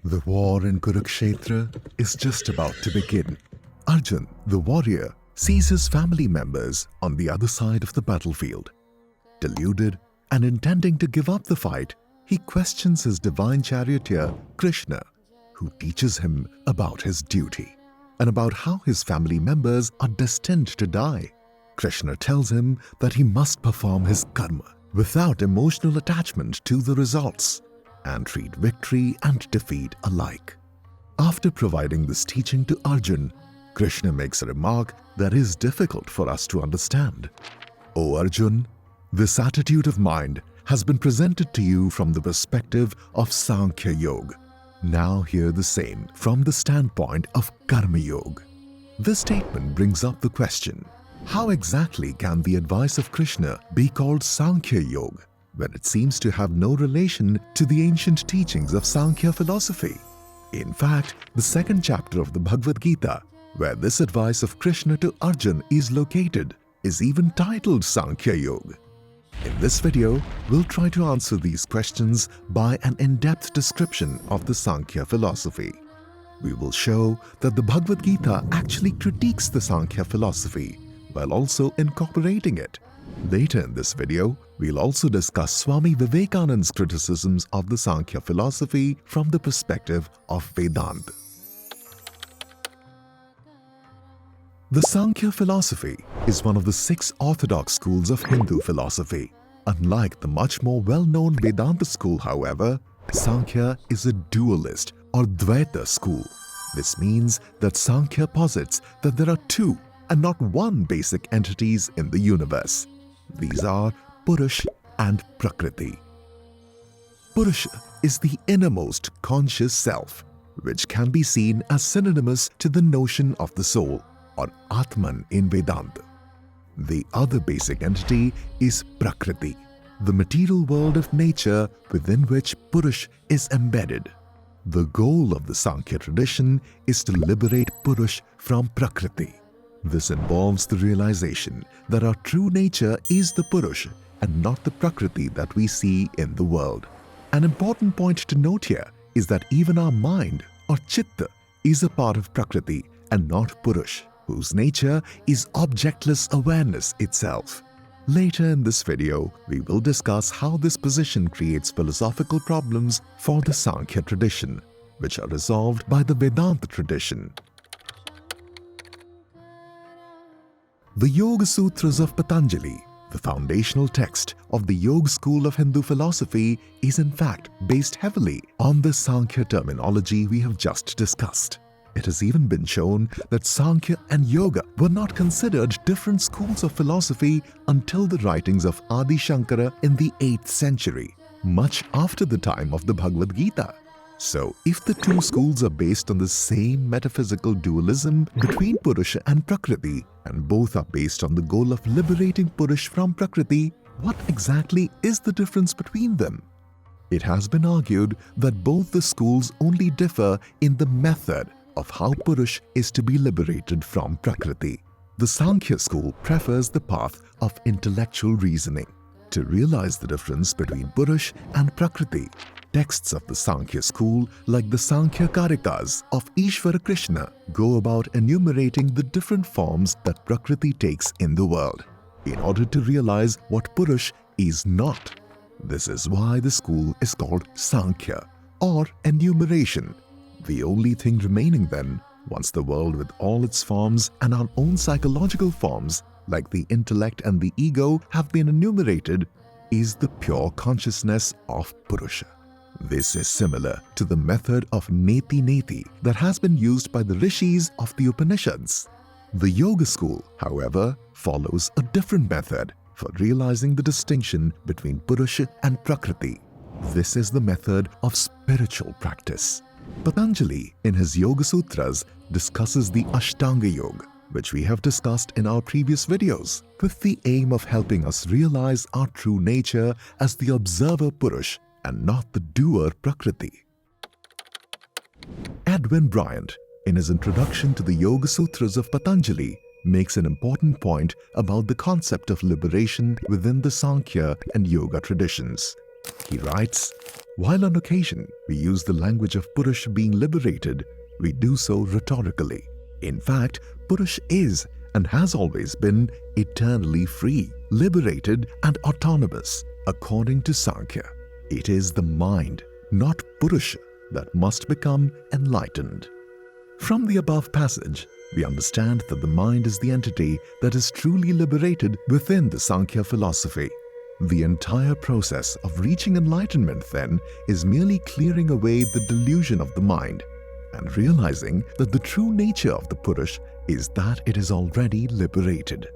The war in Kurukshetra is just about to begin. Arjuna, the warrior, sees his family members on the other side of the battlefield. Deluded and intending to give up the fight, he questions his divine charioteer, Krishna, who teaches him about his duty and about how his family members are destined to die. Krishna tells him that he must perform his karma without emotional attachment to the results and treat victory and defeat alike. After providing this teaching to Arjuna, Krishna makes a remark that is difficult for us to understand. O Arjuna, this attitude of mind has been presented to you from the perspective of Sankhya Yoga. Now hear the same from the standpoint of Karma Yoga. This statement brings up the question, how exactly can the advice of Krishna be called Sankhya Yoga when it seems to have no relation to the ancient teachings of Sankhya philosophy? In fact, the second chapter of the Bhagavad Gita, where this advice of Krishna to Arjuna is located, is even titled Sankhya Yoga. In this video, we'll try to answer these questions by an in-depth description of the Sankhya philosophy. We will show that the Bhagavad Gita actually critiques the Sankhya philosophy while also incorporating it. Later in this video, we'll also discuss Swami Vivekanand's criticisms of the Sankhya philosophy from the perspective of Vedanta. The Sankhya philosophy is one of the 6 orthodox schools of Hindu philosophy. Unlike the much more well-known Vedanta school, however, Sankhya is a dualist or Dvaita school. This means that Sankhya posits that there are 2 and not 1 basic entities in the universe. These are Purusha and Prakriti. Purusha is the innermost conscious self, which can be seen as synonymous to the notion of the soul, or Atman in Vedanta. The other basic entity is Prakriti, the material world of nature within which Purusha is embedded. The goal of the Sankhya tradition is to liberate Purusha from Prakriti. This involves the realization that our true nature is the Purusha and not the Prakriti that we see in the world. An important point to note here is that even our mind or Chitta is a part of Prakriti and not Purusha, whose nature is objectless awareness itself. Later in this video, we will discuss how this position creates philosophical problems for the Sankhya tradition, which are resolved by the Vedanta tradition. The Yoga Sutras of Patanjali, the foundational text of the Yoga school of Hindu philosophy, is in fact based heavily on the Sankhya terminology we have just discussed. It has even been shown that Sankhya and Yoga were not considered different schools of philosophy until the writings of Adi Shankara in the 8th century, much after the time of the Bhagavad Gita. So, if the 2 schools are based on the same metaphysical dualism between Purusha and Prakriti, and both are based on the goal of liberating Purusha from Prakriti, what exactly is the difference between them? It has been argued that both the schools only differ in the method of how Purusha is to be liberated from Prakriti. The Sankhya school prefers the path of intellectual reasoning. To realize the difference between Purusha and Prakriti, texts of the Sankhya school, like the Sankhya Karikas of Ishvara Krishna, go about enumerating the different forms that Prakriti takes in the world, in order to realize what Purusha is not. This is why the school is called Sankhya, or enumeration. The only thing remaining then, once the world with all its forms and our own psychological forms, like the intellect and the ego, have been enumerated, is the pure consciousness of Purusha. This is similar to the method of neti-neti that has been used by the rishis of the Upanishads. The Yoga school, however, follows a different method for realizing the distinction between Purusha and Prakriti. This is the method of spiritual practice. Patanjali, in his Yoga Sutras, discusses the Ashtanga Yoga, which we have discussed in our previous videos, with the aim of helping us realize our true nature as the observer Purusha and not the doer Prakriti. Edwin Bryant, in his introduction to the Yoga Sutras of Patanjali, makes an important point about the concept of liberation within the Sankhya and Yoga traditions. He writes, While on occasion we use the language of Purusha being liberated, we do so rhetorically. In fact, Purusha is and has always been eternally free, liberated and autonomous. According to Sankhya, it is the mind, not Purusha, that must become enlightened. From the above passage, we understand that the mind is the entity that is truly liberated within the Sankhya philosophy. The entire process of reaching enlightenment, then, is merely clearing away the delusion of the mind and realizing that the true nature of the Purusha is that it is already liberated.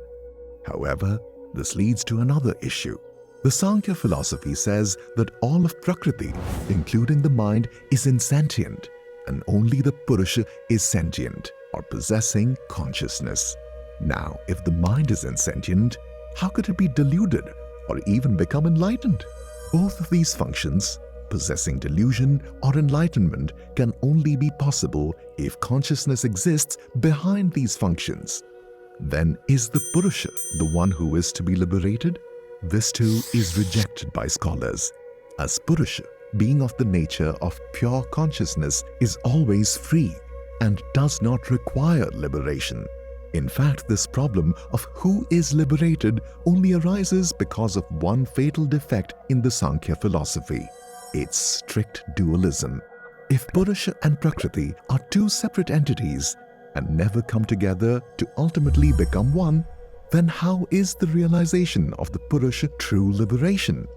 However, this leads to another issue. The Sankhya philosophy says that all of Prakriti, including the mind, is insentient, and only the Purusha is sentient or possessing consciousness. Now, if the mind is insentient, how could it be deluded or even become enlightened? Both of these functions, possessing delusion or enlightenment, can only be possible if consciousness exists behind these functions. Then is the Purusha the one who is to be liberated? This too is rejected by scholars, as Purusha, being of the nature of pure consciousness, is always free and does not require liberation. In fact, this problem of who is liberated only arises because of one fatal defect in the Sankhya philosophy: its strict dualism. If Purusha and Prakriti are two separate entities and never come together to ultimately become one, then how is the realization of the Purusha true liberation?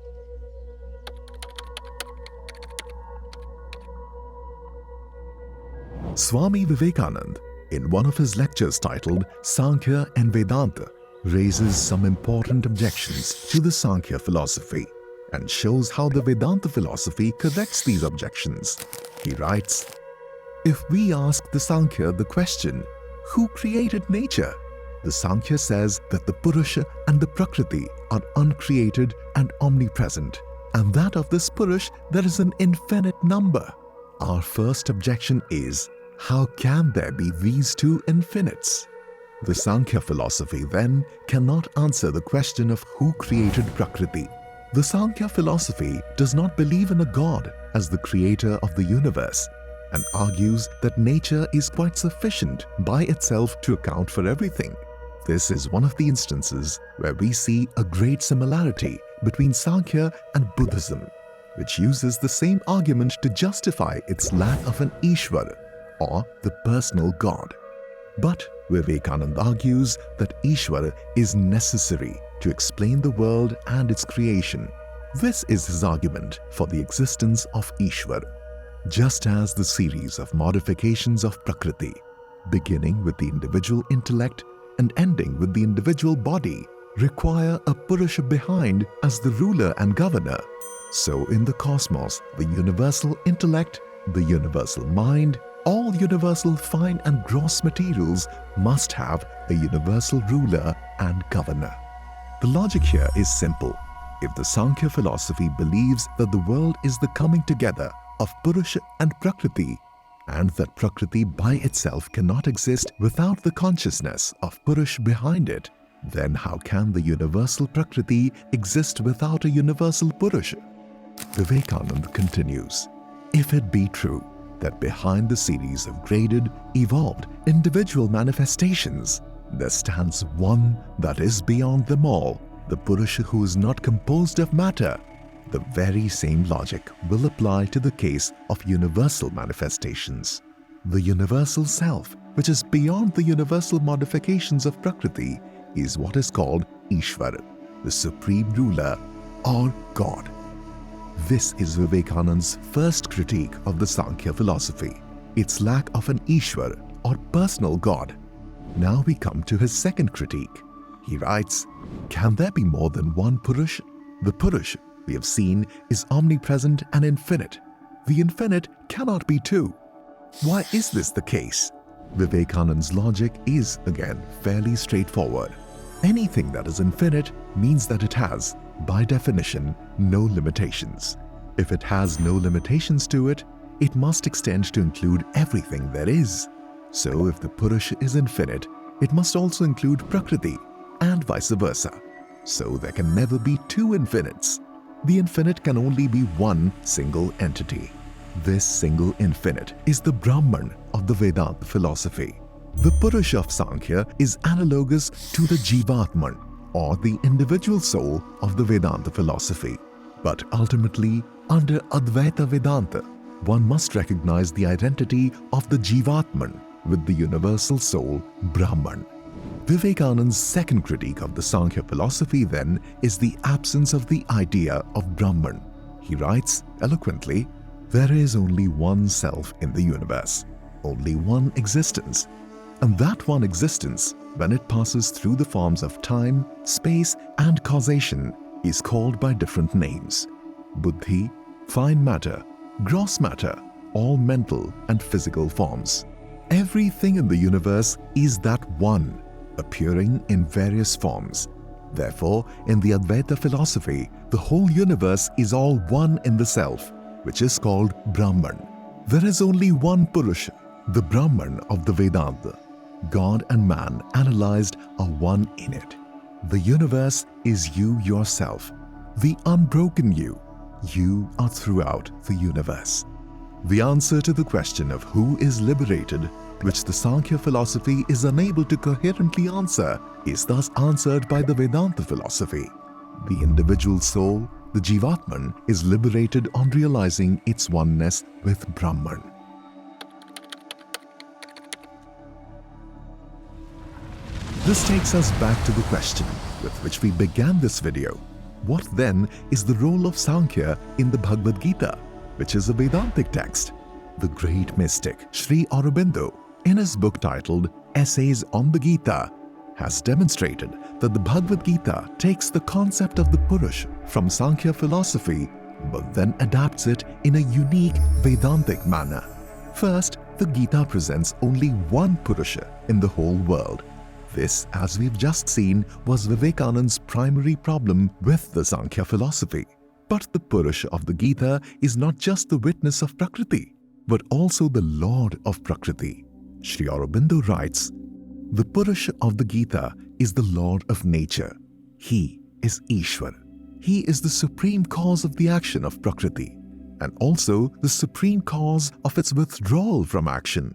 Swami Vivekananda, in one of his lectures titled Sankhya and Vedanta, raises some important objections to the Sankhya philosophy and shows how the Vedanta philosophy corrects these objections. He writes, "If we ask the Sankhya the question, who created nature? The Sankhya says that the Purusha and the Prakriti are uncreated and omnipresent, and that of this Purusha there is an infinite number." Our first objection is, how can there be these two infinites? The Sankhya philosophy then cannot answer the question of who created Prakriti. The Sankhya philosophy does not believe in a God as the creator of the universe and argues that nature is quite sufficient by itself to account for everything. This is one of the instances where we see a great similarity between Sankhya and Buddhism, which uses the same argument to justify its lack of an Ishvara, or the personal God. But Vivekananda argues that Ishvara is necessary to explain the world and its creation. This is his argument for the existence of Ishvara. Just as the series of modifications of Prakriti, beginning with the individual intellect and ending with the individual body, require a Purusha behind as the ruler and governor, so in the cosmos, the universal intellect, the universal mind, all universal fine and gross materials must have a universal ruler and governor. The logic here is simple. If the Sankhya philosophy believes that the world is the coming together of Purusha and Prakriti, and that Prakriti by itself cannot exist without the consciousness of Purusha behind it, then how can the universal Prakriti exist without a universal Purusha? Vivekananda continues, if it be true that behind the series of graded, evolved, individual manifestations, there stands one that is beyond them all, the Purusha who is not composed of matter, the very same logic will apply to the case of universal manifestations. The universal self, which is beyond the universal modifications of Prakriti, is what is called Ishvara, the supreme ruler or God. This is Vivekananda's first critique of the Sankhya philosophy, its lack of an Ishvara or personal God. Now we come to his second critique. He writes, can there be more than one Purusha? The Purusha, we have seen, is omnipresent and infinite. The infinite cannot be two. Why is this the case? Vivekananda's logic is, again, fairly straightforward. Anything that is infinite means that it has, by definition, no limitations. If it has no limitations to it, it must extend to include everything there is. So if the Purusha is infinite, it must also include Prakriti, and vice versa. So there can never be two infinites. The infinite can only be one single entity. This single infinite is the Brahman of the Vedanta philosophy. The Purusha of Sankhya is analogous to the Jivatman, or the individual soul of the Vedanta philosophy. But ultimately, under Advaita Vedanta, one must recognize the identity of the Jivatman with the universal soul Brahman. Vivekanand's second critique of the Sankhya philosophy then is the absence of the idea of Brahman. He writes eloquently, "There is only one self in the universe, only one existence. And that one existence, when it passes through the forms of time, space and causation, is called by different names. Buddhi, fine matter, gross matter, all mental and physical forms. Everything in the universe is that one, appearing in various forms. Therefore, in the Advaita philosophy, the whole universe is all one in the self, which is called Brahman. There is only one Purusha, the Brahman of the Vedanta. God and man analyzed are one in it. The universe is you yourself, the unbroken you. You are throughout the universe." The answer to the question of who is liberated, which the Sankhya philosophy is unable to coherently answer, is thus answered by the Vedanta philosophy. The individual soul, the Jivatman, is liberated on realizing its oneness with Brahman. This takes us back to the question with which we began this video. What then is the role of Sankhya in the Bhagavad Gita, which is a Vedantic text? The great mystic Sri Aurobindo, in his book titled Essays on the Gita, has demonstrated that the Bhagavad Gita takes the concept of the Purusha from Sankhya philosophy but then adapts it in a unique Vedantic manner. First, the Gita presents only one Purusha in the whole world. This, as we've just seen, was Vivekanand's primary problem with the Sankhya philosophy. But the Purusha of the Gita is not just the witness of Prakriti, but also the Lord of Prakriti. Sri Aurobindo writes, "The Purusha of the Gita is the Lord of nature. He is Ishwar. He is the supreme cause of the action of Prakriti, and also the supreme cause of its withdrawal from action."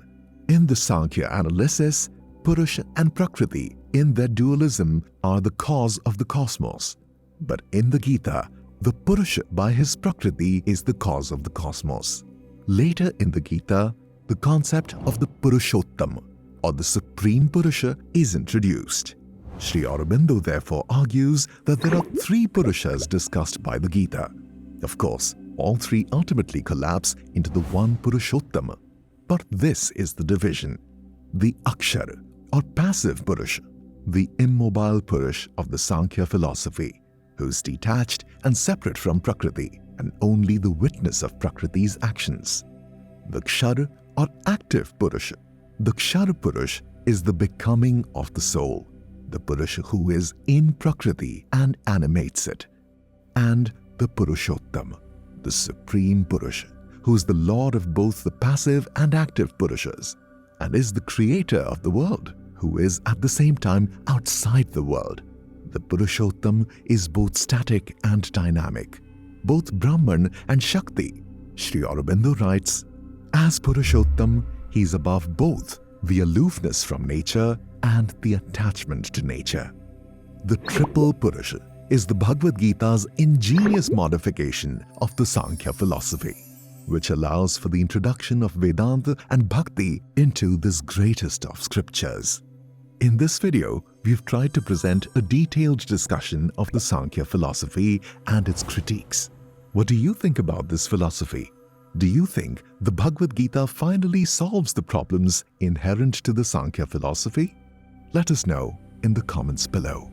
In the Sankhya analysis, Purusha and Prakriti, in their dualism, are the cause of the cosmos. But in the Gita, the Purusha by his Prakriti is the cause of the cosmos. Later in the Gita, the concept of the Purushottam, or the Supreme Purusha, is introduced. Sri Aurobindo therefore argues that there are three Purushas discussed by the Gita. Of course, all three ultimately collapse into the one Purushottam. But this is the division. The Akshar, or passive Purusha, the immobile Purusha of the Sankhya philosophy, who is detached and separate from Prakriti and only the witness of Prakriti's actions. The Kshar, or active Purusha. The Kshar Purusha is the becoming of the soul, the Purusha who is in Prakriti and animates it. And the Purushottam, the Supreme Purusha, who is the Lord of both the passive and active Purushas, and is the creator of the world, who is at the same time outside the world. The Purushottam is both static and dynamic, both Brahman and Shakti. Sri Aurobindo writes, "As Purushottam, he is above both the aloofness from nature and the attachment to nature." The Triple Purusha is the Bhagavad Gita's ingenious modification of the Sankhya philosophy, which allows for the introduction of Vedanta and Bhakti into this greatest of scriptures. In this video, we've tried to present a detailed discussion of the Sankhya philosophy and its critiques. What do you think about this philosophy? Do you think the Bhagavad Gita finally solves the problems inherent to the Sankhya philosophy? Let us know in the comments below.